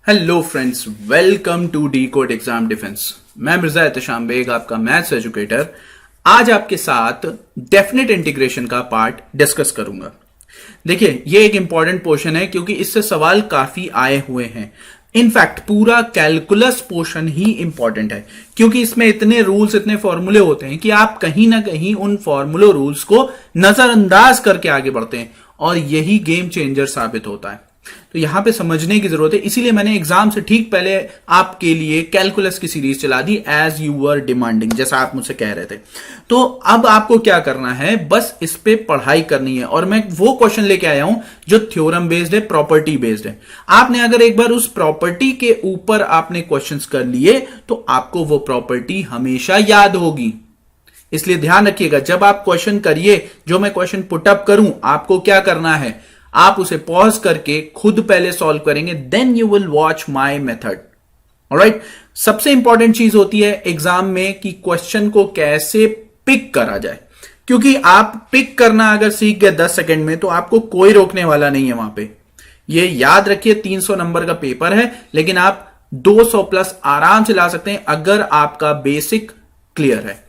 Hello friends, welcome to the code exam defence. मैं मिर्जा एहतशाम बेग, आपका maths educator. आज आपके साथ डेफिनेट इंटीग्रेशन का पार्ट डिस्कस करूंगा। देखिए, ये एक इंपॉर्टेंट पोर्शन है क्योंकि इससे सवाल काफी आए हुए हैं। इनफैक्ट पूरा कैलकुलस पोर्शन ही इंपॉर्टेंट है क्योंकि इसमें इतने रूल्स, इतने फॉर्मूले होते हैं कि आप कहीं ना कहीं उन फॉर्मूले रूल्स को नजरअंदाज करके आगे बढ़ते हैं और यही गेम चेंजर साबित होता है। तो यहां पे समझने की जरूरत है, इसीलिए मैंने एग्जाम से ठीक पहले आपके लिए कैलकुलस की सीरीज चला दी, एज यू वर डिमांडिंग, जैसा आप मुझसे कह रहे थे। तो अब आपको क्या करना है, बस इस पे पढ़ाई करनी है। और मैं वो क्वेश्चन लेके आया हूं जो थ्योरम बेस्ड है, प्रॉपर्टी बेस्ड है। आपने अगर एक बार उस प्रॉपर्टी के ऊपर आपने क्वेश्चंस कर लिए तो आपको वो प्रॉपर्टी हमेशा याद होगी। इसलिए ध्यान रखिएगा, जब आप क्वेश्चन करिए, जो मैं क्वेश्चन पुटअप करूं, आपको क्या करना है, आप उसे पॉज करके खुद पहले सॉल्व करेंगे, then you will watch my method. Alright, सबसे इंपॉर्टेंट चीज होती है एग्जाम में कि क्वेश्चन को कैसे पिक करा जाए, क्योंकि आप पिक करना अगर सीख गए 10 सेकंड में तो आपको कोई रोकने वाला नहीं है वहां पे। ये याद रखिए, 300 नंबर का पेपर है, लेकिन आप 200 प्लस आराम से ला सकते हैं अगर आपका बेसिक क्लियर है।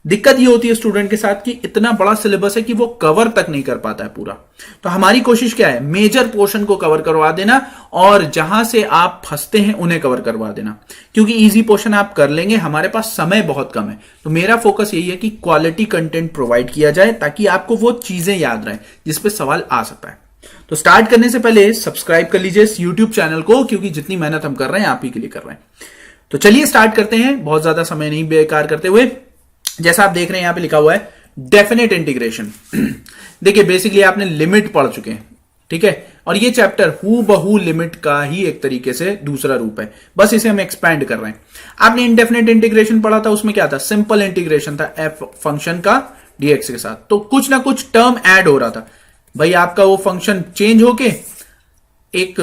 दिक्कत ये होती है स्टूडेंट के साथ कि इतना बड़ा सिलेबस है कि वो कवर तक नहीं कर पाता है पूरा। तो हमारी कोशिश क्या है, मेजर पोर्शन को कवर करवा देना और जहां से आप फंसते हैं उन्हें कवर करवा देना, क्योंकि इजी पोर्शन आप कर लेंगे, हमारे पास समय बहुत कम है। तो मेरा फोकस यही है कि क्वालिटी कंटेंट प्रोवाइड किया जाए ताकि आपको वो चीजें याद रहें जिसपे सवाल आ सकता है। तो स्टार्ट करने से पहले सब्सक्राइब कर लीजिए इस यूट्यूब चैनल को, क्योंकि जितनी मेहनत हम कर रहे हैं आप ही के लिए कर रहे हैं। तो चलिए स्टार्ट करते हैं, बहुत ज्यादा समय नहीं बेकार करते हुए। जैसा आप देख रहे हैं यहां पे लिखा हुआ है डेफिनेट इंटीग्रेशन। देखिए, बेसिकली आपने लिमिट पढ़ चुके हैं, ठीक है, और ये चैप्टर हूबहू लिमिट का ही एक तरीके से दूसरा रूप है, बस इसे हम एक्सपैंड कर रहे हैं। आपने इनडेफिनेट इंटीग्रेशन पढ़ा था, उसमें क्या था, सिंपल इंटीग्रेशन था एफ फंक्शन का डीएक्स के साथ। तो कुछ ना कुछ टर्म ऐड हो रहा था भाई, आपका वो फंक्शन चेंज होके एक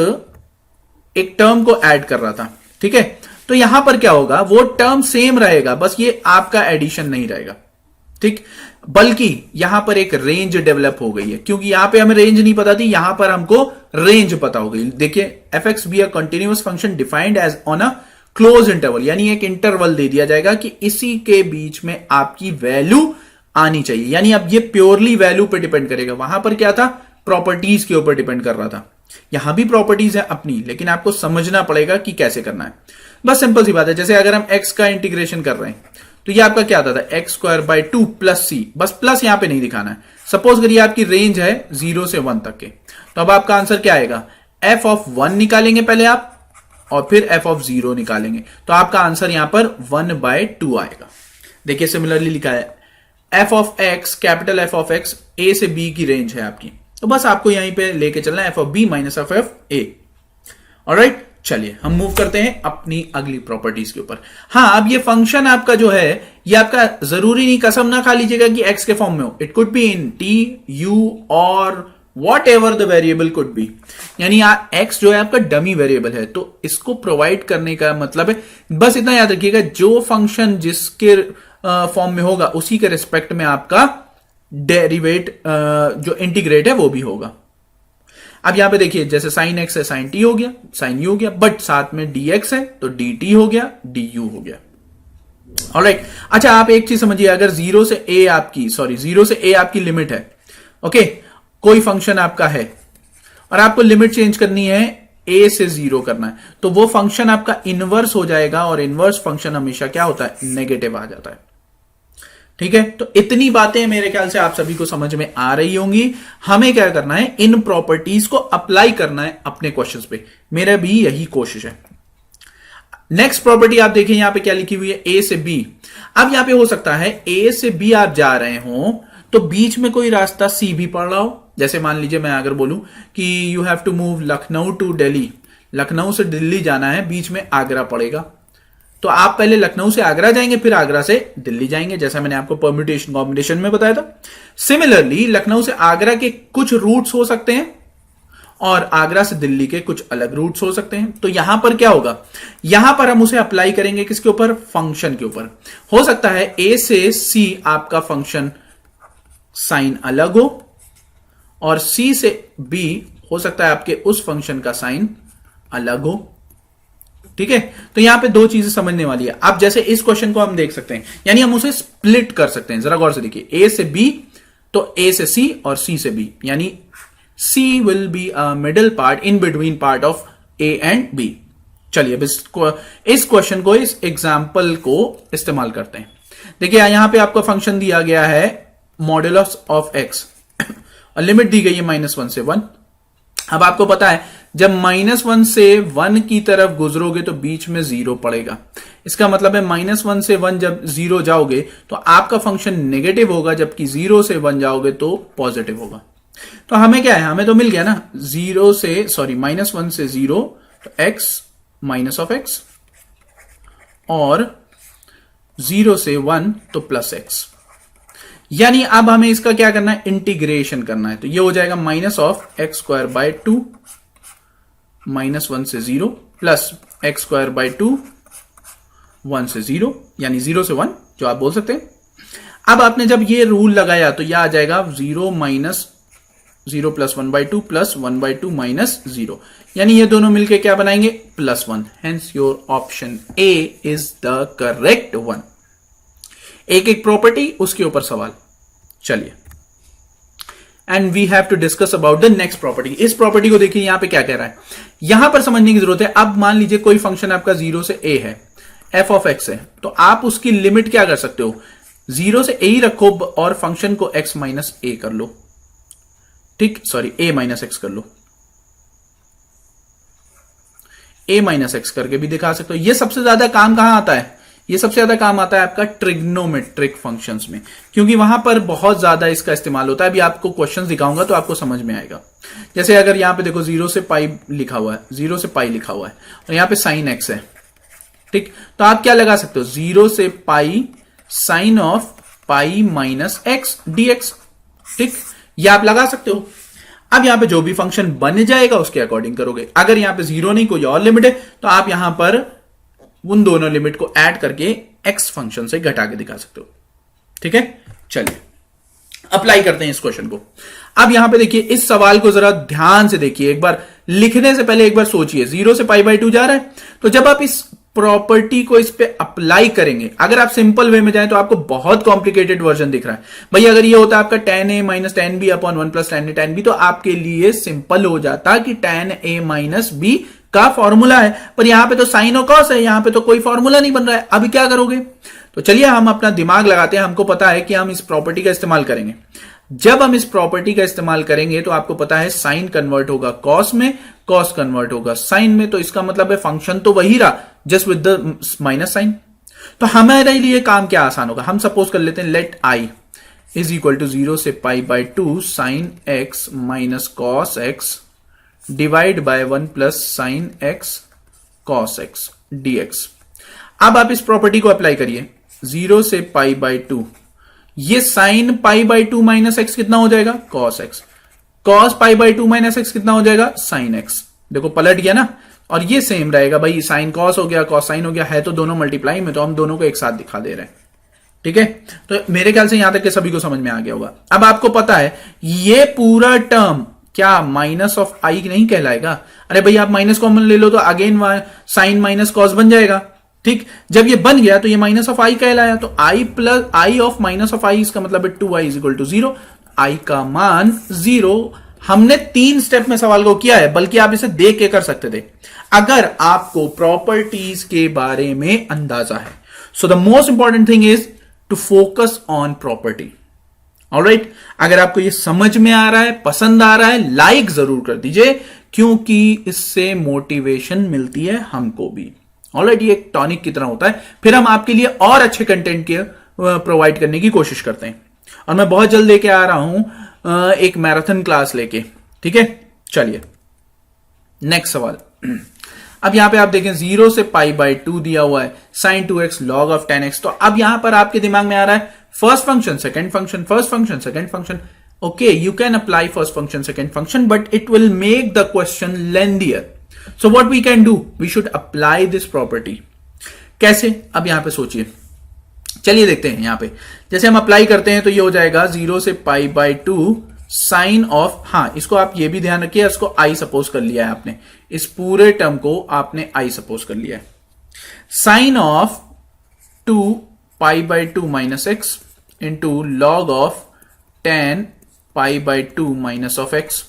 टर्म को ऐड कर रहा था, ठीक है। तो यहां पर क्या होगा, वो टर्म सेम रहेगा, बस ये आपका एडिशन नहीं रहेगा, ठीक। बल्कि यहां पर एक रेंज डेवलप हो गई है, क्योंकि यहां पे हमें रेंज नहीं पता थी, यहां पर हमको रेंज पता हो गई। देखिए, f x be a continuous function defined as on a close interval, यानी एक इंटरवल दे दिया जाएगा कि इसी के बीच में आपकी वैल्यू आनी चाहिए। यानी अब ये प्योरली वैल्यू पे डिपेंड करेगा, वहां पर क्या था, प्रॉपर्टीज के ऊपर डिपेंड कर रहा था। यहां भी प्रॉपर्टीज है अपनी, लेकिन आपको समझना पड़ेगा कि कैसे करना है। बस सिंपल सी बात है, जैसे अगर हम x का इंटीग्रेशन कर रहे हैं तो ये आपका क्या आता था, एक्स स्क्वायर बाई 2 प्लस सी, बस प्लस यहां पे नहीं दिखाना है। सपोज करिए आपकी रेंज है 0 से 1 तक के, तो अब आपका आंसर क्या आएगा, f ऑफ 1 निकालेंगे पहले आप, और फिर f ऑफ 0 निकालेंगे, तो आपका आंसर यहां पर 1/2 आएगा। देखिए, सिमिलरली लिखा है f of x, capital F of x, a से b की रेंज है आपकी, तो बस आपको यहीं पे लेके चलना है f of b minus of f a। Alright, चलिए हम मूव करते हैं अपनी अगली प्रॉपर्टीज के ऊपर। हाँ, अब ये फंक्शन आपका जो है, ये आपका जरूरी नहीं, कसम ना खा लीजिएगा कि x के फॉर्म में हो। It could be in t, u और what ever the variable could be. यानी x जो है आपका डमी वेरिएबल है, तो इसको प्रोवाइड करने का मतलब है, बस इतना याद रखिएगा, जो फंक्शन जिसके फॉर्म में होगा उसी के रिस्पेक्ट में आपका डेरिवेट जो इंटीग्रेट है वो भी होगा। अब यहां पे देखिए, जैसे साइन एक्स है साइन टी हो गया, साइन यू हो गया, बट साथ में dx है तो dt हो गया, du हो गया। ऑलराइट, अच्छा आप एक चीज समझिए, अगर 0 से a आपकी लिमिट है, ओके, कोई फंक्शन आपका है और आपको लिमिट चेंज करनी है, a से 0 करना है, तो वो फंक्शन आपका इनवर्स हो जाएगा, और इनवर्स फंक्शन हमेशा क्या होता है, नेगेटिव आ जाता है, ठीक है। तो इतनी बातें मेरे ख्याल से आप सभी को समझ में आ रही होंगी। हमें क्या करना है, इन प्रॉपर्टीज को अप्लाई करना है अपने क्वेश्चंस पे, मेरा भी यही कोशिश है। नेक्स्ट प्रॉपर्टी आप देखिए, यहां पे क्या लिखी हुई है, a से b। अब यहां पे हो सकता है a से b आप जा रहे हो तो बीच में कोई रास्ता c भी पड़ रहा हो। जैसे मान लीजिए मैं अगर बोलूं कि you have to move Lucknow to Delhi, Lucknow से दिल्ली जाना है, बीच में आगरा पड़ेगा, तो आप पहले लखनऊ से आगरा जाएंगे, फिर आगरा से दिल्ली जाएंगे, जैसा मैंने आपको परम्यूटेशन कॉम्बिनेशन में बताया था। सिमिलरली लखनऊ से आगरा के कुछ रूट्स हो सकते हैं और आगरा से दिल्ली के कुछ अलग रूट्स हो सकते हैं। तो यहां पर क्या होगा, यहां पर हम उसे अप्लाई करेंगे किसके ऊपर, फंक्शन के ऊपर। हो सकता है a से c आपका फंक्शन साइन अलग हो, और c से b हो सकता है आपके उस फंक्शन का साइन अलग हो। ठीक है, तो यहां पे दो चीजें समझने वाली है। आप जैसे इस क्वेश्चन को हम देख सकते हैं, यानी हम उसे स्प्लिट कर सकते हैं। जरा गौर से देखिए, ए से बी तो ए से सी और सी से बी, यानी C will be a middle part in between part of A and B. चलिए इस क्वेश्चन को, इस एग्जाम्पल को इस्तेमाल करते हैं। देखिए यहां पे आपका फंक्शन दिया गया है मॉड्यूलस ऑफ एक्स और लिमिट दी गई है -1 से 1। अब आपको पता है जब -1 से 1 की तरफ गुजरोगे तो बीच में 0 पड़ेगा। इसका मतलब है -1 से 1 जब 0 जाओगे तो आपका फंक्शन नेगेटिव होगा, जबकि 0 से 1 जाओगे तो पॉजिटिव होगा। तो हमें क्या है, हमें तो मिल गया ना, -1 से 0 तो x माइनस ऑफ एक्स और 0 से 1 तो प्लस एक्स। यानी अब हमें इसका क्या करना है, इंटीग्रेशन करना है। तो ये हो जाएगा -(x²/2) -1 से 0 प्लस (x²/2) 1 से 0, यानी 0 से 1 जो आप बोल सकते हैं। अब आपने जब ये रूल लगाया तो यह आ जाएगा 0 + 1/2 प्लस 1/2 माइनस 0, यानी ये दोनों मिलके क्या बनाएंगे, +1। Hence your option A is the correct one. एक एक प्रॉपर्टी, उसके ऊपर सवाल। चलिए, and we have to discuss about the next property. इस प्रॉपर्टी को देखिए यहां पे क्या कह रहा है, यहां पर समझने की जरूरत है। अब मान लीजिए कोई फंक्शन आपका 0 से a है, f ऑफ x है, तो आप उसकी लिमिट क्या कर सकते हो, 0 से a ही रखो और फंक्शन को x माइनस a कर लो। ठीक, सॉरी, a माइनस x कर लो, a माइनस x करके भी दिखा सकते हो। यह सबसे ज्यादा काम कहां आता है, ये सबसे ज्यादा काम आता है आपका ट्रिग्नोमेट्रिक फंक्शंस में, क्योंकि वहां पर बहुत ज्यादा इसका इस्तेमाल होता है। अभी आपको क्वेश्चंस दिखाऊंगा तो आपको समझ में आएगा। जैसे अगर यहां पे देखो 0 से पाई लिखा हुआ है, 0 से पाई लिखा हुआ है और यहां पे साइन एक्स है, ठीक, तो आप क्या लगा सकते हो, 0 से pi sine of pi minus x dx। ठीक, ये आप लगा सकते हो। अब यहां पे जो भी फंक्शन बन जाएगा उसके अकॉर्डिंग करोगे। अगर यहां पे 0 नहीं, कोई और लिमिट है, तो आप यहां पर उन दोनों लिमिट को ऐड करके x फंक्शन से घटा के दिखा सकते हो। ठीक है, चलिए अप्लाई करते हैं इस क्वेश्चन को। अब यहां पे देखिए, इस सवाल को जरा ध्यान से देखिए, एक बार लिखने से पहले एक बार सोचिए। 0 से π/2 जा रहा है, तो जब आप इस प्रॉपर्टी को इस पे अप्लाई करेंगे, अगर आप सिंपल वे में जाएं तो आपको बहुत कॉम्प्लिकेटेड वर्जन दिख रहा है। भाई अगर ये होता आपका tan a minus tan b upon 1 plus tan a tan b, तो आपके लिए सिंपल हो जाता कि tan a माइनस b का फॉर्मूला है, पर यहां पे तो साइन और कॉस है, यहां पे तो कोई फॉर्मूला नहीं बन रहा है। अभी क्या करोगे, तो चलिए हम अपना दिमाग लगाते हैं। हमको पता है कि हम इस प्रॉपर्टी का इस्तेमाल करेंगे। जब हम इस प्रॉपर्टी का इस्तेमाल करेंगे तो आपको पता है साइन कन्वर्ट होगा कॉस में, कॉस कन्वर्ट होगा साइन में, तो इसका मतलब है फंक्शन तो वही रहा, just with the minus sign. तो हमारे लिए काम क्या आसान होगा, हम सपोज कर लेते हैं let I is equal to 0 से π/2 sine x minus cos x divide by 1 plus sine x cos x dx। अब आप इस प्रॉपर्टी को अप्लाई करिए, 0 से π/2, ये साइन π/2 माइनस एक्स कितना हो जाएगा, cos x, cos π/2 minus x कितना हो जाएगा, साइन एक्स। देखो पलट गया ना, और ये सेम रहेगा भाई, साइन कॉस हो गया, कॉस साइन हो गया, है तो दोनों मल्टीप्लाई में, तो हम दोनों को एक साथ दिखा दे रहे हैं। ठीक है, तो मेरे ख्याल से यहां तक के सभी को समझ में आ गया होगा। अब आपको पता है ये पूरा टर्म क्या माइनस ऑफ आई नहीं कहलाएगा। अरे भाई आप माइनस कॉमन ले लो तो अगेन साइन माइनस कॉस बन जाएगा। ठीक, जब ये बन गया तो ये माइनस ऑफ आई कहलाया, तो I plus I of minus of I, इसका मतलब है 2i इज इक्वल टू 0, आई का मान 0। हमने 3 स्टेप में सवाल को किया है, बल्कि आप इसे देख के कर सकते थे अगर आपको प्रॉपर्टीज के बारे में अंदाजा है। So the most important thing is to focus on property. Alright, अगर आपको ये समझ में आ रहा है, पसंद आ रहा है, लाइक जरूर कर दीजिए, क्योंकि इससे मोटिवेशन मिलती है हमको भी। ऑलराइट, ये एक टॉनिक की तरह होता है, फिर हम आपके लिए और अच्छे कंटेंट के प्रोवाइड करने की कोशिश करते हैं। और मैं बहुत जल्द लेके आ रहा हूं एक मैराथन क्लास लेके। ठीक है, चलिए नेक्स्ट सवाल। अब यहां पे आप देखें 0 से π/2 दिया हुआ है, sin 2x log of tan x। तो अब यहां पर आपके दिमाग में आ रहा है first function second function, first function second function. Okay, you can apply first function second function, but it will make the question lengthier. So what we can do, we should apply this property. कैसे, अब यहां पे सोचिए, चलिए देखते हैं। यहां पे जैसे हम अप्लाई करते हैं तो ये हो जाएगा 0 से π/2 साइन ऑफ, हाँ इसको आप ये भी ध्यान रखिए, इसको आई सपोज कर लिया है आपने, इस पूरे टर्म को आपने आई सपोज कर लिया है। Sine of 2 pi by 2 minus x into log of tan pi by 2 minus of x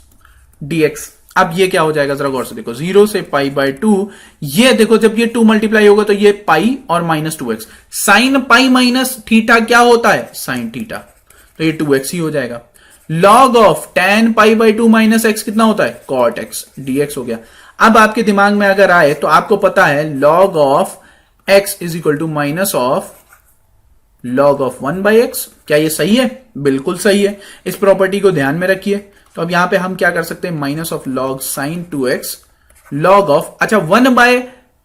dx। अब ये क्या हो जाएगा जरा गौर से देखो, 0 से पाई बाई 2, ये देखो जब ये 2 मल्टीप्लाई होगा तो ये पाई और minus 2x। Sign pi minus theta क्या होता है, साइन थीटा, तो ये 2x ही हो जाएगा। Log of tan pi by 2 minus x कितना होता है, cot x dx हो गया। अब आपके दिमाग में अगर आए तो आपको पता है log of x is equal to minus of log of 1 by x. क्या ये सही है, बिल्कुल सही है। इस प्रॉपर्टी को ध्यान में रखिए। तो अब यहां पे हम क्या कर सकते हैं, minus of log sign 2x log of, अच्छा 1 बाय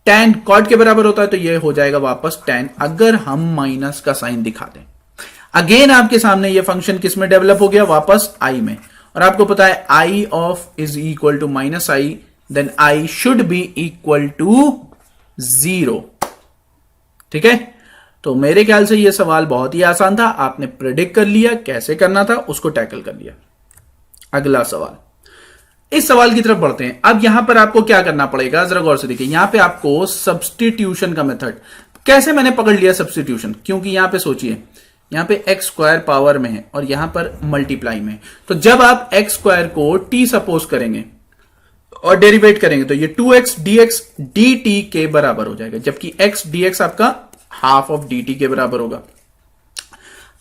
tan कॉट के बराबर होता है तो ये हो जाएगा वापस tan, अगर हम माइनस का साइन दिखा दें। अगेन आपके सामने ये फंक्शन किस में डेवलप हो गया, वापस i में, और आपको पता है i of is equal to minus I, then i should be equal to 0। ठीक है, तो मेरे ख्याल से ये सवाल बहुत ही आसान था, आपने प्रेडिक्ट कर लिया, कैसे करना था उसको टैकल कर लिया। अगला सवाल, इस सवाल की तरफ बढ़ते हैं। अब यहां पर आपको क्या करना पड़ेगा, जरा गौर से देखिए। यहां पे आपको सब्स्टिट्यूशन का मेथड, कैसे मैंने पकड़ लिया सब्स्टिट्यूशन, क्योंकि यहां पे सोचिए, यहां पे एक्स स्क्वायर पावर में है और यहां पर मल्टीप्लाई में, तो जब आप एक्स स्क्वायर को टी सपोज करेंगे और डेरिवेट करेंगे तो ये 2x dx dt के बराबर हो जाएगा, जबकि x dx आपका हाफ ऑफ dt के बराबर होगा।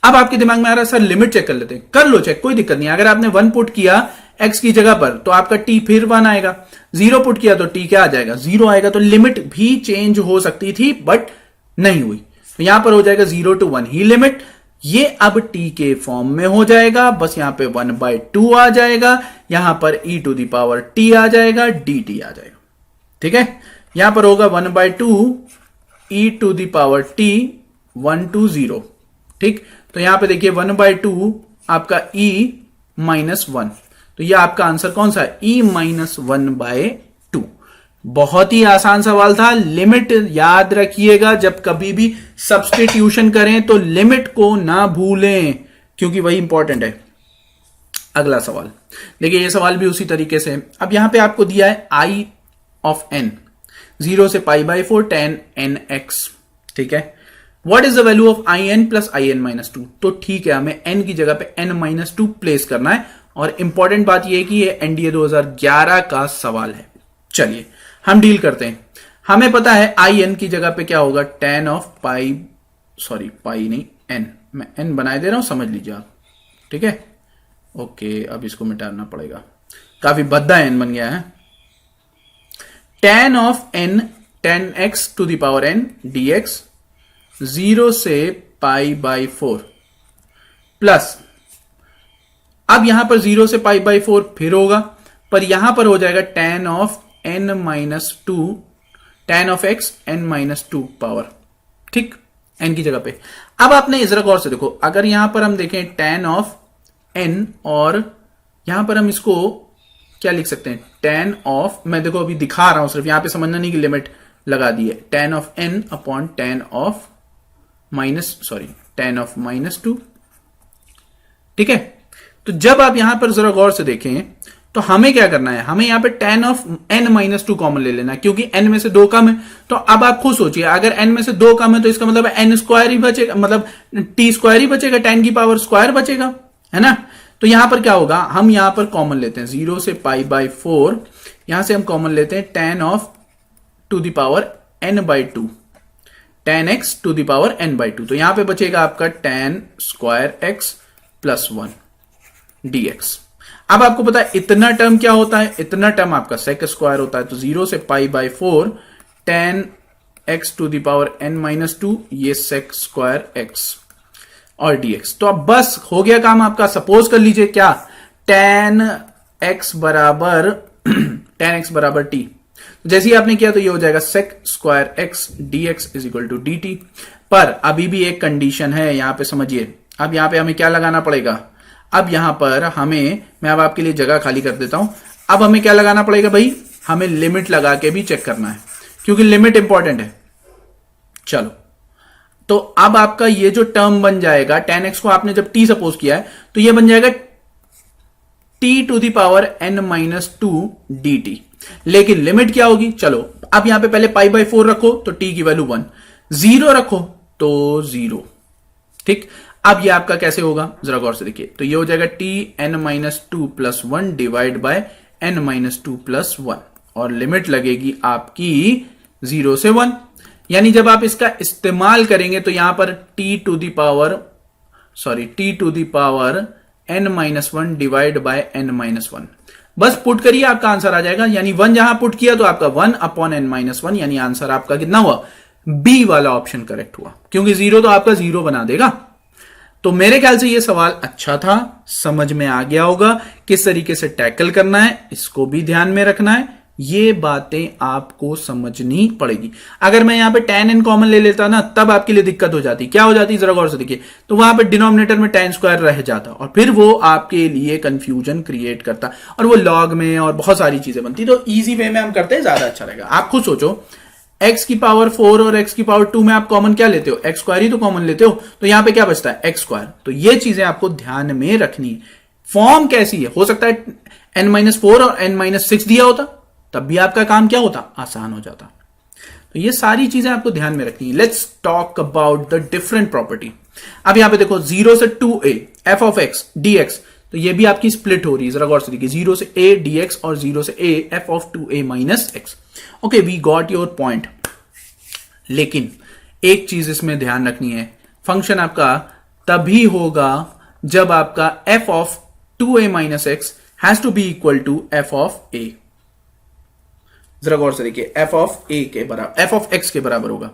अब आपके दिमाग में आ रहा है सर लिमिट चेक कर लेते हैं, कर लो चेक, कोई दिक्कत नहीं। अगर आपने 1 पुट किया x की जगह पर तो आपका t फिर 1 आएगा, 0 पुट किया तो t क्या आ जाएगा, 0 आएगा। तो लिमिट भी चेंज हो सकती थी बट नहीं हुई, तो यहां पर हो जाएगा 0 to 1 ही लिमिट। ये अब t के फॉर्म में हो जाएगा, बस यहां पे 1/2 आ जाएगा, यहां पर e to the power t आ जाएगा, dt आ जाएगा। ठीक है, यहां पर होगा 1/2 e to the power t 1 to 0। ठीक, तो यहां पे देखिए 1/2 आपका e माइनस 1, तो ये आपका आंसर कौन सा है, e माइनस 1/2। बहुत ही आसान सवाल था। लिमिट याद रखिएगा, जब कभी भी सब्स्टिट्यूशन करें तो लिमिट को ना भूलें, क्योंकि वही इंपॉर्टेंट है। अगला सवाल देखिए, ये सवाल भी उसी तरीके से है। अब यहां पे आपको दिया है i ऑफ n, 0 से पाई बाई 4 tan nx। ठीक है, what is the value of i n plus i n minus 2। तो ठीक है, हमें n की जगह पे n माइनस 2 प्लेस करना है, और इंपॉर्टेंट बात यह है कि ये एनडीए 2011 का सवाल है। चलिए हम डील करते हैं। हमें पता है आई एन की जगह पे क्या होगा, tan ऑफ पाई, सॉरी पाई नहीं n, मैं n बनाए दे रहा हूं, समझ लीजिए आप। ठीक है, ओके, अब इसको मिटाना पड़ेगा, काफी भद्दा n बन गया है। tan of n tan x to the power n dx 0 से पाई बाई 4 प्लस, अब यहां पर 0 से पाई बाई 4 फिर होगा, पर यहां पर हो जाएगा tan of n minus 2, tan of x n minus 2 power. ठीक, n की जगह पे। अब आपने जरा गौर से देखो, अगर यहां पर हम देखें tan ऑफ n, और यहां पर हम इसको क्या लिख सकते हैं, tan ऑफ, मैं देखो अभी दिखा रहा हूं सिर्फ, यहां पे समझना नहीं कि लिमिट लगा दी है, tan of n upon tan of minus, sorry tan of minus 2। ठीक है, तो जब आप यहां पर जरा गौर से देखें तो हमें क्या करना है, हमें यहां पे tan of n minus 2 common ले लेना है, क्योंकि n में से 2 कम है। तो अब आप खुद सोचिए, अगर n में से 2 कम है तो इसका मतलब n स्क्वायर ही बचेगा, मतलब t स्क्वायर ही बचेगा, tan की पावर स्क्वायर बचेगा, है ना। तो यहां पर क्या होगा, हम यहां पर कॉमन लेते हैं 0 से पाई बाई 4, यहां से हम कॉमन लेते हैं tan of to the power n/2, tan x to the power n/2। तो यहां पे बचेगा आपका tan square x plus 1 dx। अब आपको पता है इतना टर्म क्या होता है, इतना टर्म आपका sec स्क्वायर होता है। तो 0 से pi by 4 tan x to the power n minus 2, ये sec स्क्वायर x और dx। तो अब बस हो गया काम आपका। सपोज कर लीजिए क्या, tan x बराबर tan x बराबर t, जैसे ही आपने किया तो ये हो जाएगा sec square x dx is equal to dt। पर अभी भी एक कंडीशन है, यहां पे समझिए। अब यहां पे हमें क्या लगाना पड़ेगा, अब यहां पर हमें, मैं अब आपके लिए जगह खाली कर देता हूं, अब हमें क्या लगाना पड़ेगा भाई, हमें लिमिट लगा के भी चेक करना है, क्योंकि लिमिट इंपॉर्टेंट है। चलो, तो अब आपका ये जो टर्म बन जाएगा, tan x को आपने जब t सपोज किया है तो ये बन जाएगा t to the power n minus two d t. लेकिन लिमिट क्या होगी, चलो अब यहां पे पहले पाई बाय 4 रखो तो t की वैल्यू 1, 0 रखो तो 0। ठीक, अब ये आपका कैसे होगा जरा गौर से देखिए, तो ये हो जाएगा t n minus two plus one divide by n minus two plus one, और लिमिट लगेगी आपकी 0 से 1। यानी जब आप इसका इस्तेमाल करेंगे तो यहां पर t to the power n minus one divide by n minus one, बस पुट करिए आपका आंसर आ जाएगा। यानी 1 जहां पुट किया तो आपका 1 अपॉन एन माइनस वन, यानी आंसर आपका कितना हुआ, बी वाला ऑप्शन करेक्ट हुआ, क्योंकि 0 तो आपका 0 बना देगा। तो मेरे ख्याल से ये सवाल अच्छा था, समझ में आ गया होगा किस तरीके से टैकल करना है, इसको भी ध्यान में रखना है, ये बातें आपको समझनी पड़ेगी। अगर मैं यहां पे tan n कॉमन ले लेता ना, तब आपके लिए दिक्कत हो जाती। क्या हो जाती जरा गौर से देखिए, तो वहां पे डिनोमिनेटर में tan स्क्वायर रह जाता और फिर वो आपके लिए कंफ्यूजन क्रिएट करता और वो लॉग में और बहुत सारी चीजें बनती। तो इजी वे में हम करते हैं, ज्यादा अच्छा रहेगा। आप खुद सोचो, x की पावर 4 और x की पावर 2 में आप कॉमन क्या लेते हो, x स्क्वायर ही तो कॉमन लेते हो, तो यहां पे क्या बचता है, x स्क्वायर। तो ये चीजें आपको ध्यान में रखनी है। फॉर्म कैसी है, हो सकता है n-4 और n-6 दिया होता, तब भी आपका काम क्या होता, आसान हो जाता। तो ये सारी चीजें आपको ध्यान में रखनी है। Let's talk about the different property. अब यहां पे देखो 0 से 2a f of x dx, तो ये भी आपकी स्प्लिट हो रही है, जरा गौर से देखिए, 0 से a dx और 0 से a f of 2a minus x। Okay, we got your point. लेकिन एक चीज इसमें ध्यान रखनी है, फंक्शन आपका तभी होगा जब आपका f of 2a minus x has to be equal to f of a। जरा गौर से देखिए, f ऑफ a के बराबर, f ऑफ x के बराबर होगा,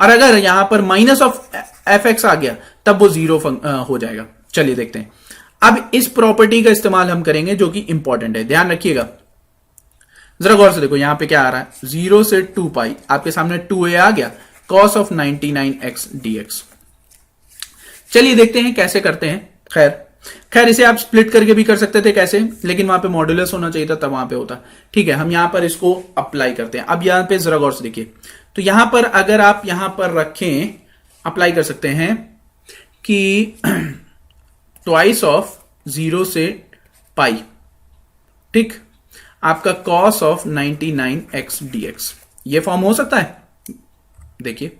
और अगर यहां पर माइनस ऑफ एफ एक्स आ गया तब वो 0 हो जाएगा। चलिए देखते हैं। अब इस प्रॉपर्टी का इस्तेमाल हम करेंगे जो कि इंपॉर्टेंट है, ध्यान रखिएगा। जरा गौर से देखो, यहां पे क्या आ रहा है, 0 से 2 पाई, आपके सामने 2a आ गया, cos ऑफ 99x dx। चलिए देखते हैं कैसे करते हैं। खैर इसे आप स्प्लिट करके भी कर सकते थे, कैसे, लेकिन वहां पे मॉड्यूलस होना चाहिए था, तब वहां पे होता। ठीक है, हम यहां पर इसको अप्लाई करते हैं। अब यहां पे जरा गौर से देखिए, तो यहां पर अगर आप यहां पर रखें, अप्लाई कर सकते हैं कि ट्वाइस ऑफ 0 से पाई, ठीक, आपका cos ऑफ 99x dx, ये फॉर्म हो सकता है। देखिए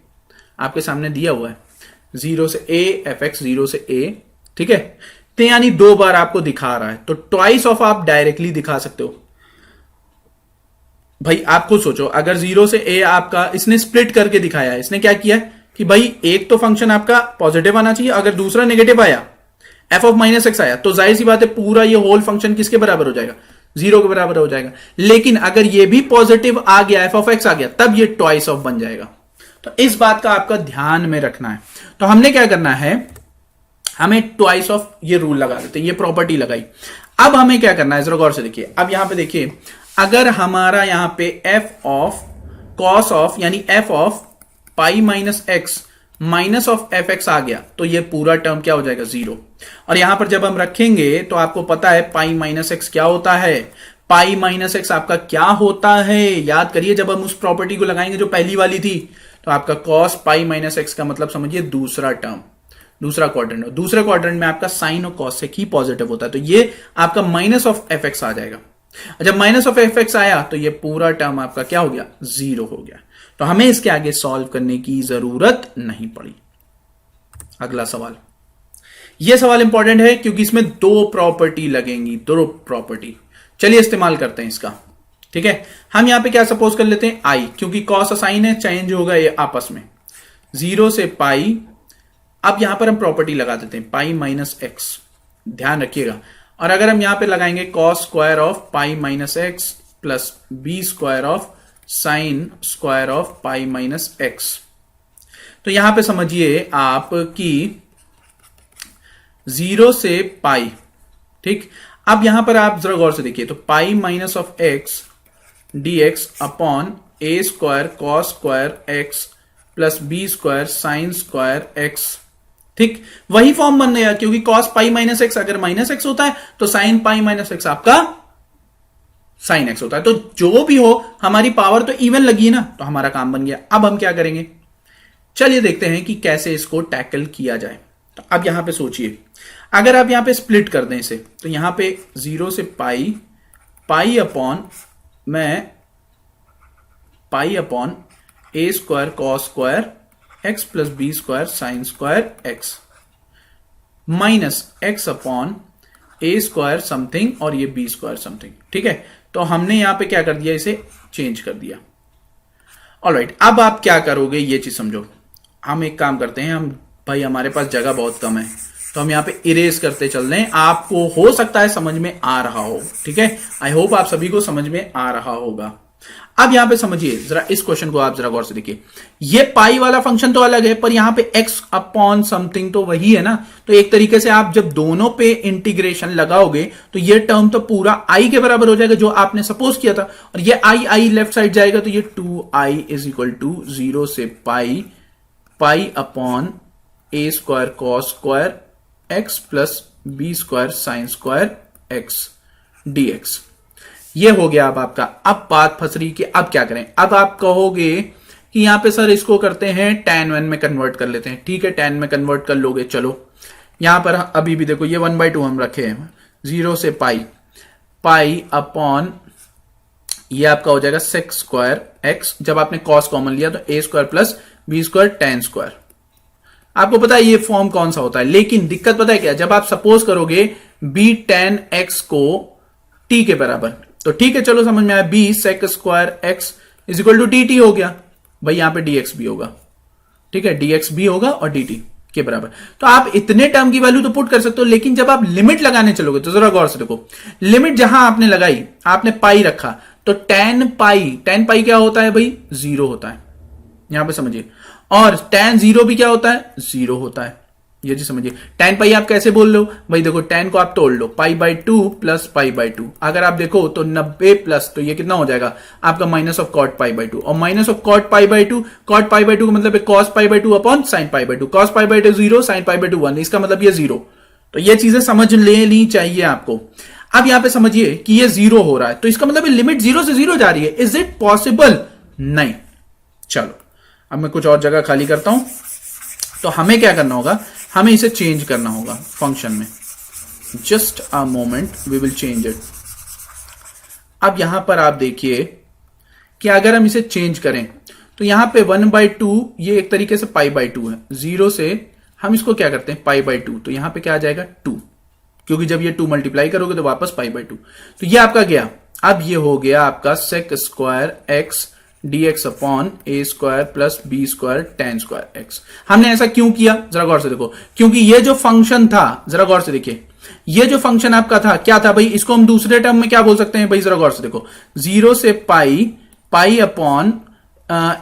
आपके सामने दिया हुआ है 0 से a fx 0 से a, ठीक है, तो यानी 2 बार आपको दिखा रहा है, तो ट्वाइस ऑफ आप डायरेक्टली दिखा सकते हो। भाई आप खुद सोचो, अगर 0 से a आपका इसने स्प्लिट करके दिखाया है, इसने क्या किया कि भाई एक तो फंक्शन आपका पॉजिटिव आना चाहिए, अगर दूसरा नेगेटिव आया, f ऑफ माइनस एक्स आया, तो जाहिर सी बात है पूरा ये होल फंक्शन किसके बराबर हो जाएगा, 0 के बराबर हो जाएगा। लेकिन अगर ये भी पॉजिटिव आ गया, f ऑफ एक्स आ गया, तब ये ट्वाइस ऑफ बन जाएगा। तो इस बात का आपका ध्यान में रखना है। तो हमने क्या करना है, हमें ट्वाइस ऑफ ये रूल लगा देते हैं, ये प्रॉपर्टी लगाई। अब हमें क्या करना है, जरा गौर से देखिए। अब यहां पे देखिए, अगर हमारा यहां पे f ऑफ कॉस ऑफ यानी f of pi minus x minus of F x आ गया, तो ये पूरा टर्म क्या हो जाएगा, 0। और यहां पर जब हम रखेंगे तो आपको पता है पाई माइनस एक्स क्या होता है, पाई माइनस एक्स आपका क्या होता है, याद करिए। जब हम उस प्रॉपर्टी को लगाएंगे जो पहली वाली थी, तो आपका कॉस पाई माइनस एक्स का मतलब समझिए दूसरा टर्म, दूसरा क्वाड्रेंट। दूसरे क्वाड्रेंट में आपका साइन और कॉसेक ही पॉजिटिव होता है, तो ये आपका माइनस ऑफ एफ एक्स आ जाएगा। जब माइनस ऑफ एफ एक्स आया तो ये पूरा टर्म आपका क्या हो गया, 0 हो गया। तो हमें इसके आगे सॉल्व करने की जरूरत नहीं पड़ी। अगला सवाल, यह सवाल इंपॉर्टेंट है क्योंकि इसमें 2 प्रॉपर्टी लगेंगी, 2 प्रॉपर्टी। चलिए इस्तेमाल करते हैं इसका, ठीक है। हम यहां पे क्या सपोज कर लेते हैं, आई, क्योंकि कॉस और साइन है, चेंज होगा ये आपस में, 0 से पाई। अब यहां पर हम प्रॉपर्टी लगा देते हैं, पाई माइनस एक्स, ध्यान रखिएगा। और अगर हम यहां पे लगाएंगे cos square of pi minus x plus b square of sine square of pi minus x, तो यहां पे समझिए आप कि 0 से पाई, ठीक। अब यहां पर आप जरा गौर से देखिए, तो pi minus of x d x upon a square cos square x plus b square sine square x, ठीक। वही फॉर्म बन गया, क्योंकि कॉस पाई माइनस एक्स अगर माइनस एक्स होता है तो साइन पाई माइनस एक्स आपका साइन एक्स होता है। तो जो भी हो, हमारी पावर तो इवन लगी ना, तो हमारा काम बन गया। अब हम क्या करेंगे, चलिए देखते हैं कि कैसे इसको टैकल किया जाए। तो अब यहां पे सोचिए, अगर आप यहां पे स्प्लिट कर दें इसे, तो यहां पे 0 से pi upon a square cos square x plus b square sine square x minus x upon a square something और ये बी स्क्वायर समथिंग। ठीक है, तो हमने यहां पे क्या कर दिया, इसे चेंज कर दिया। ऑलराइट, अब आप क्या करोगे ये चीज समझो। हम एक काम करते हैं, हम भाई हमारे पास जगह बहुत कम है, तो हम यहां पे इरेज करते चल रहे हैं। आपको हो सकता है समझ में आ रहा हो, ठीक है, आई होप आप सभी को समझ में आ रहा होगा। अब यहां पे समझिए जरा इस क्वेश्चन को, आप जरा गौर से देखिए। ये पाई वाला फंक्शन तो अलग है, पर यहां पे एक्स अपॉन समथिंग तो वही है ना। तो एक तरीके से आप जब दोनों पे इंटीग्रेशन लगाओगे तो ये टर्म तो पूरा आई के बराबर हो जाएगा जो आपने सपोज किया था, और ये आई लेफ्ट साइड जाएगा, तो ये 2i इज इक्वल टू 0 से pi upon a square cos square x plus b square sine square x dx। ये हो गया अब आपका। अब बात फंस रही कि अब क्या करें। अब आप कहोगे कि यहां पे सर इसको करते हैं tan 1 में कन्वर्ट कर लेते हैं। ठीक है, tan में कन्वर्ट कर लोगे, चलो यहां पर अभी भी देखो ये 1/2 हम रखे हैं, 0 से पाई अपॉन ये आपका हो जाएगा सेक्स स्क्वायर एक्स, जब आपने कॉस कॉमन लिया तो a square plus b square tan square. आपको पता है ये फॉर्म कौन सा होता है, लेकिन दिक्कत पता है क्या, जब आप सपोज करोगे बी टेन एक्स को टी के बराबर, तो ठीक है चलो समझ में आया, b sec square x is equal to d t हो गया। भाई यहां पे dx भी होगा, ठीक है, dx भी होगा और dt के बराबर। तो आप इतने टर्म की वैल्यू तो पुट कर सकते हो, लेकिन जब आप लिमिट लगाने चलोगे तो जरा गौर से देखो, लिमिट जहां आपने लगाई, आपने पाई रखा, तो टेन पाई क्या होता है भाई, 0 होता है, यहां पे समझिए। और tan 0 भी क्या होता है, 0 होता है। ये जी समझिए, tan पाई आप कैसे बोल लो भाई, देखो tan को आप तोड़ लो, π/2 प्लस π/2, अगर आप देखो तो 90 प्लस, तो ये कितना हो जाएगा आपका माइनस ऑफ cot π/2, और माइनस ऑफ cot π/2, cot π/2 का मतलब है cos π/2 upon sin π/2, cos π/2 0, sin π/2 1, इसका मतलब ये 0। तो ये चीजें समझ लेनी चाहिए आपको। अब यहां पे समझिए कि ये 0 हो रहा है, तो इसका मतलब लिमिट 0 से 0 जा रही है। Is it possible? नहीं। चलो अब मैं कुछ और जगह खाली करता हूं। तो हमें क्या करना होगा, हमें इसे चेंज करना होगा फंक्शन में। Just a moment, we will change it. अब यहां पर आप देखिए कि अगर हम इसे चेंज करें तो यहां पे 1/2 ये एक तरीके से π/2 है, 0 से हम इसको क्या करते हैं π/2, तो यहां पे क्या आ जाएगा 2, क्योंकि जब ये 2 मल्टीप्लाई करोगे तो वापस π/2, तो ये आपका गया। अब ये हो गया आपका sec square x dx upon a square plus b square tan square x. हमने ऐसा क्यों किया, जरा गौर से देखो, क्योंकि ये जो फंक्शन था, जरा गौर से देखिए, ये जो फंक्शन आपका था क्या था भाई, इसको हम दूसरे टर्म में क्या बोल सकते हैं भाई, जरा गौर से देखो, 0 से pi upon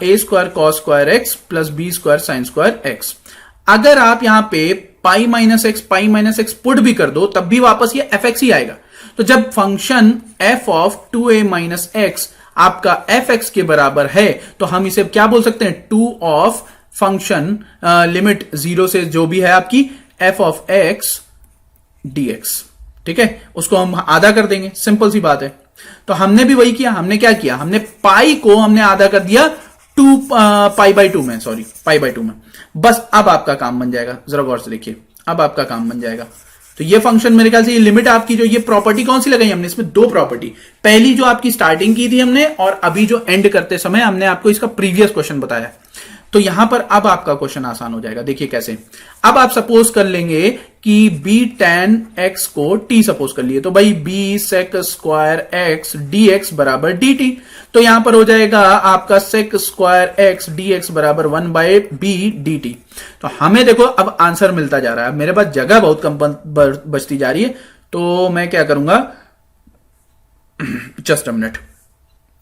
a square cos square x plus b square sine square x. अगर आप यहां पे पाई माइनस एक्स पुट भी कर दो तब भी वापस ये एफ एक्स ही आएगा। तो जब function F of 2a minus x आपका एफ एक्स के बराबर है, तो हम इसे क्या बोल सकते हैं, 2 ऑफ फंक्शन लिमिट 0 से जो भी है आपकी एफ ऑफ एक्स dx। ठीक है, उसको हम आधा कर देंगे, सिंपल सी बात है। तो हमने भी वही किया, हमने क्या किया, हमने पाई को हमने आधा कर दिया 2 π/2 में, सॉरी π/2 में। बस अब आपका काम बन जाएगा, जरा गौर से देखिए, अब आपका काम बन जाएगा। तो ये फंक्शन मेरे ख्याल से ये लिमिट आपकी, जो ये प्रॉपर्टी कौन सी लगाई हमने, इसमें दो प्रॉपर्टी, पहली जो आपकी स्टार्टिंग की थी हमने, और अभी जो एंड करते समय हमने आपको इसका प्रीवियस क्वेश्चन बताया। तो यहां पर अब आपका क्वेश्चन आसान हो जाएगा। देखिए कैसे, अब आप सपोज कर लेंगे कि b tan x को t सपोज कर लिए, तो भाई b sec square x dx बराबर dt। तो यहां पर हो जाएगा आपका sec स्क्वायर x dx बराबर 1/b dt। तो हमें देखो अब आंसर मिलता जा रहा है। मेरे पास जगह बहुत कम बचती जा रही है, तो मैं क्या करूंगा, जस्ट अ मिनट।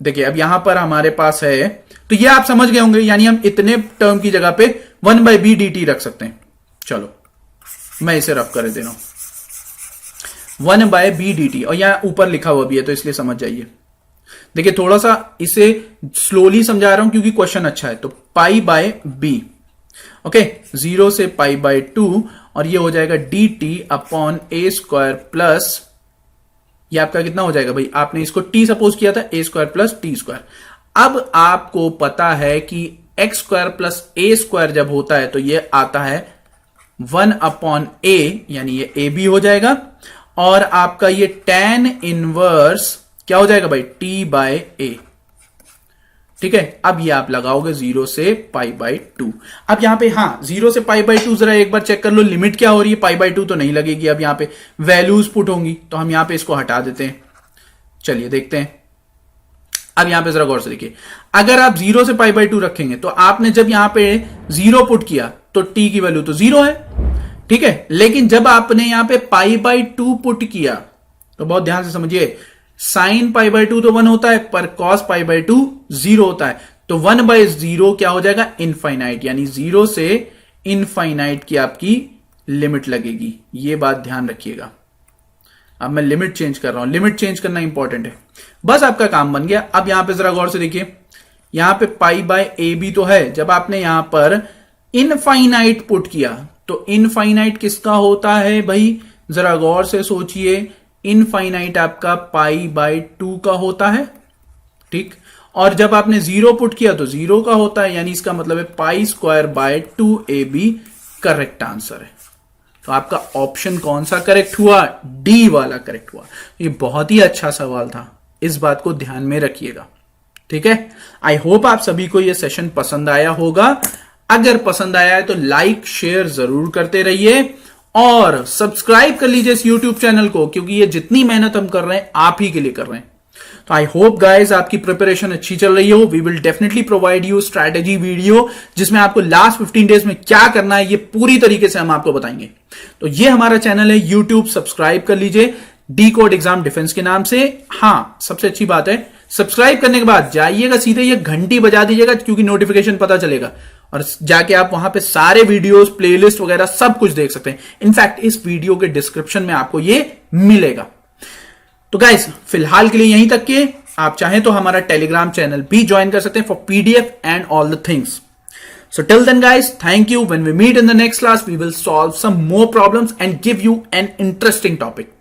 देखिए अब यहां पर हमारे पास है, तो ये आप समझ गए होंगे, यानी हम इतने टर्म की जगह पे 1/b dt रख सकते हैं। चलो मैं इसे रफ कर दे रहा हूं, 1/b dt, और यहां ऊपर लिखा हुआ भी है तो इसलिए समझ जाइए। देखिए थोड़ा सा इसे स्लोली समझा रहा हूं क्योंकि क्वेश्चन अच्छा है। तो π/b, ओके, 0 से π/2, और ये हो जाएगा dt upon a square plus, ये आपका कितना हो जाएगा भाई, आपने इसको t सपोज किया था, ए स्क्वायर प्लस टी स्क्वायर। अब आपको पता है कि एक्स स्क्वायर प्लस ए स्क्वायर जब होता है तो ये आता है 1 अपॉन ए, यानी ये ए बी हो जाएगा, और आपका ये tan इनवर्स क्या हो जाएगा भाई, t बाय ए। ठीक है, अब ये आप लगाओगे 0 से पाई बाई 2। अब यहां पे हाँ 0 से पाई बाई 2 जरा एक बार चेक कर लो लिमिट क्या हो रही है, पाई बाई 2 तो नहीं लगेगी, अब यहां पे वैल्यूज पुट होंगी, तो हम यहां पे इसको हटा देते हैं। चलिए देखते हैं, अब यहां पे जरा गौर से देखिए, अगर आप 0 से पाई बाई 2 रखेंगे तो आपने जब यहां पे 0 पुट किया तो t की वैल्यू तो 0 है, ठीक है, लेकिन जब आपने यहां पे पाई बाई 2 पुट किया तो बहुत ध्यान से समझिए, साइन पाई बाई 2 तो 1 होता है, पर कॉस पाई बाई 2 0 होता है, तो 1 बाई 0 क्या हो जाएगा, इनफाइनाइट, यानी 0 से इनफाइनाइट की आपकी लिमिट लगेगी। ये बात ध्यान रखिएगा। अब मैं लिमिट चेंज कर रहा हूं, लिमिट चेंज करना इंपॉर्टेंट है, बस आपका काम बन गया। अब यहां पे जरा गौर से देखिए, यहां पे पाई बाय ए बी तो है, जब आपने यहां पर इनफाइनाइट पुट किया तो इनफाइनाइट किसका होता है भाई, जरा गौर से सोचिए, इनफाइनाइट आपका पाई बाय 2 का होता है, ठीक, और जब आपने 0 पुट किया तो 0 का होता है, यानी इसका मतलब है pi square by 2ab correct answer है। तो आपका ऑप्शन कौन सा करेक्ट हुआ, डी वाला करेक्ट हुआ। ये बहुत ही अच्छा सवाल था, इस बात को ध्यान में रखिएगा, ठीक है। आई होप आप सभी को यह सेशन पसंद आया होगा। अगर पसंद आया है तो लाइक शेयर जरूर करते रहिए और सब्सक्राइब कर लीजिए इस यूट्यूब चैनल को, क्योंकि ये जितनी मेहनत हम कर रहे हैं आप ही के लिए कर रहे हैं। तो आई होप गाइज आपकी प्रिपरेशन अच्छी चल रही हो। We will definitely provide you strategy video, जिसमें आपको लास्ट 15 डेज में क्या करना है ये पूरी तरीके से हम आपको बताएंगे। तो ये हमारा चैनल है यूट्यूब, सब्सक्राइब कर लीजिए डी कोड एग्जाम डिफेंस के नाम से। हाँ, सबसे अच्छी बात है, सब्सक्राइब करने के बाद जाइएगा सीधे ये घंटी बजा दीजिएगा, क्योंकि नोटिफिकेशन पता चलेगा, और जाके आप वहां पे सारे वीडियोस, प्लेलिस्ट वगैरह सब कुछ देख सकते हैं। इनफैक्ट इस वीडियो के डिस्क्रिप्शन में आपको ये मिलेगा। तो गाइस फिलहाल के लिए यहीं तक के, आप चाहें तो हमारा टेलीग्राम चैनल भी ज्वाइन कर सकते हैं for PDF and all the things. So till then guys, thank you. When we meet in the next class, we will solve some more problems and give you an interesting topic.